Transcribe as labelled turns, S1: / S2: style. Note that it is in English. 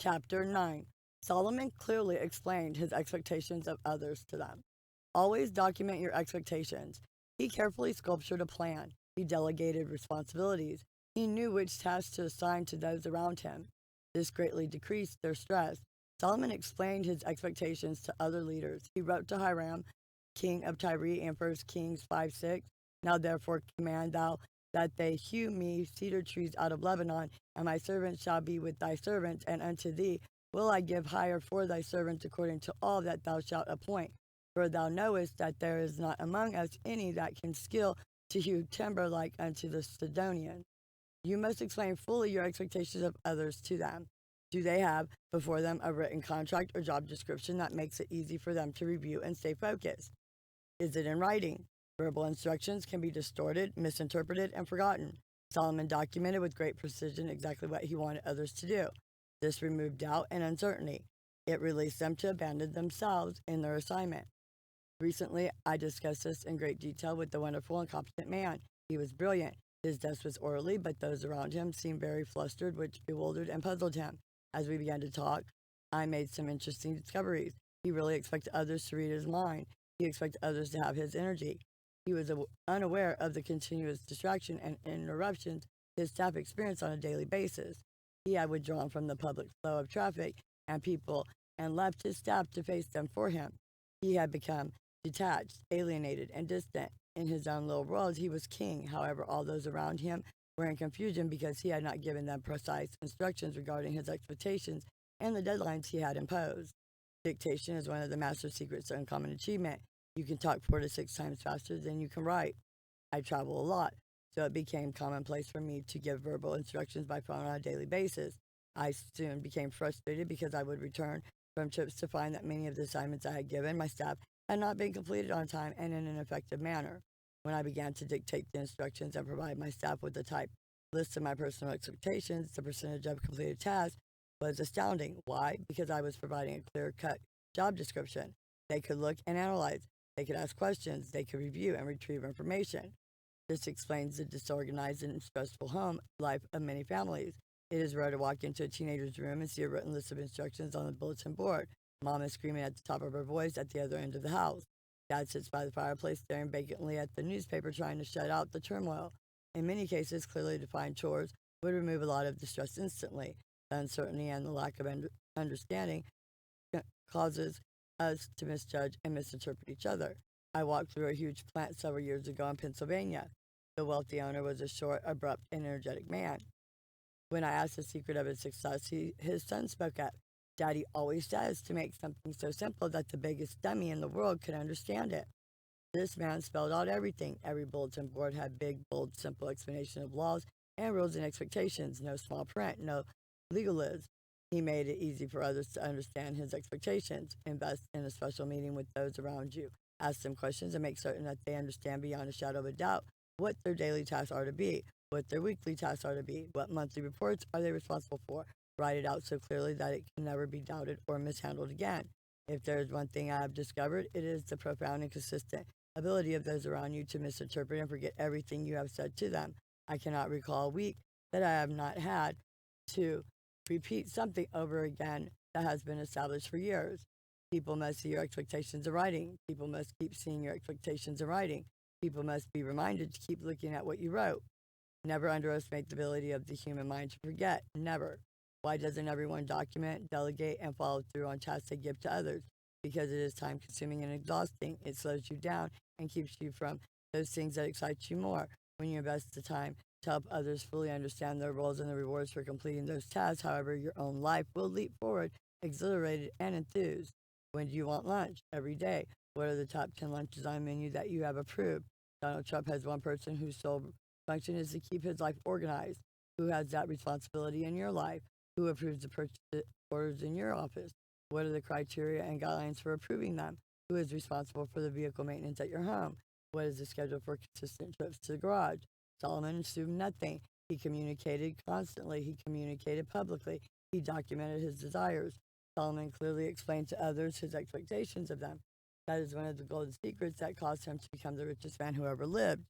S1: Chapter 9. Solomon clearly explained his expectations of others to them. Always document your expectations. He carefully sculptured a plan. He delegated responsibilities. He knew which tasks to assign to those around him. This greatly decreased their stress. Solomon explained his expectations to other leaders. He wrote to Hiram, king of Tyre, in 1 Kings 5:6. Now therefore command thou that they hew me cedar trees out of Lebanon, and my servants shall be with thy servants, and unto thee will I give hire for thy servants according to all that thou shalt appoint. For thou knowest that there is not among us any that can skill to hew timber like unto the Sidonians. You must explain fully your expectations of others to them. Do they have before them a written contract or job description that makes it easy for them to review and stay focused? Is it in writing? Verbal instructions can be distorted, misinterpreted, and forgotten. Solomon documented with great precision exactly what he wanted others to do. This removed doubt and uncertainty. It released them to abandon themselves in their assignment. Recently, I discussed this in great detail with the wonderful and competent man. He was brilliant. His desk was orderly, but those around him seemed very flustered, which bewildered and puzzled him. As we began to talk, I made some interesting discoveries. He really expected others to read his mind. He expected others to have his energy. He was unaware of the continuous distraction and interruptions his staff experienced on a daily basis. He had withdrawn from the public flow of traffic and people and left his staff to face them for him. He had become detached, alienated, and distant. In his own little world, he was king. However, all those around him were in confusion because he had not given them precise instructions regarding his expectations and the deadlines he had imposed. Dictation is one of the master secrets to uncommon achievement. You can talk 4 to 6 times faster than you can write. I travel a lot, so it became commonplace for me to give verbal instructions by phone on a daily basis. I soon became frustrated because I would return from trips to find that many of the assignments I had given my staff had not been completed on time and in an effective manner. When I began to dictate the instructions and provide my staff with a typed list of my personal expectations, the percentage of completed tasks was astounding. Why? Because I was providing a clear-cut job description. They could look and analyze. They could ask questions. They could review and retrieve information. This explains the disorganized and stressful home life of many families. It is rare to walk into a teenager's room and see a written list of instructions on the bulletin board. Mom is screaming at the top of her voice at the other end of the house. Dad sits by the fireplace staring vacantly at the newspaper trying to shut out the turmoil. In many cases, clearly defined chores would remove a lot of distress instantly. The uncertainty and the lack of understanding causes us to misjudge and misinterpret each other. I walked through a huge plant several years ago in Pennsylvania. The wealthy owner was a short, abrupt, and energetic man. When I asked the secret of his success, his son spoke up. Daddy always says to make something so simple that the biggest dummy in the world could understand it. This man spelled out everything. Every bulletin board had big, bold, simple explanation of laws and rules and expectations. No small print, no legalism. He made it easy for others to understand his expectations. Invest in a special meeting with those around you. Ask them questions and make certain that they understand beyond a shadow of a doubt what their daily tasks are to be, what their weekly tasks are to be, what monthly reports are they responsible for. Write it out so clearly that it can never be doubted or mishandled again. If there is one thing I have discovered, it is the profound and consistent ability of those around you to misinterpret and forget everything you have said to them. I cannot recall a week that I have not had to repeat something over again that has been established for years. People must see your expectations in writing. People must keep seeing your expectations in writing. People must be reminded to keep looking at what you wrote. Never underestimate the ability of the human mind to forget. Never. Why doesn't everyone document, delegate, and follow through on tasks they give to others? Because it is time consuming and exhausting. It slows you down and keeps you from those things that excite you more. When you invest the time to help others fully understand their roles and the rewards for completing those tasks, however, your own life will leap forward, exhilarated and enthused. When do you want lunch? Every day. What are the top 10 lunches on the menu that you have approved? Donald Trump has one person whose sole function is to keep his life organized. Who has that responsibility in your life? Who approves the purchase orders in your office? What are the criteria and guidelines for approving them? Who is responsible for the vehicle maintenance at your home? What is the schedule for consistent trips to the garage? Solomon assumed nothing. He communicated constantly. He communicated publicly. He documented his desires. Solomon clearly explained to others his expectations of them. That is one of the golden secrets that caused him to become the richest man who ever lived.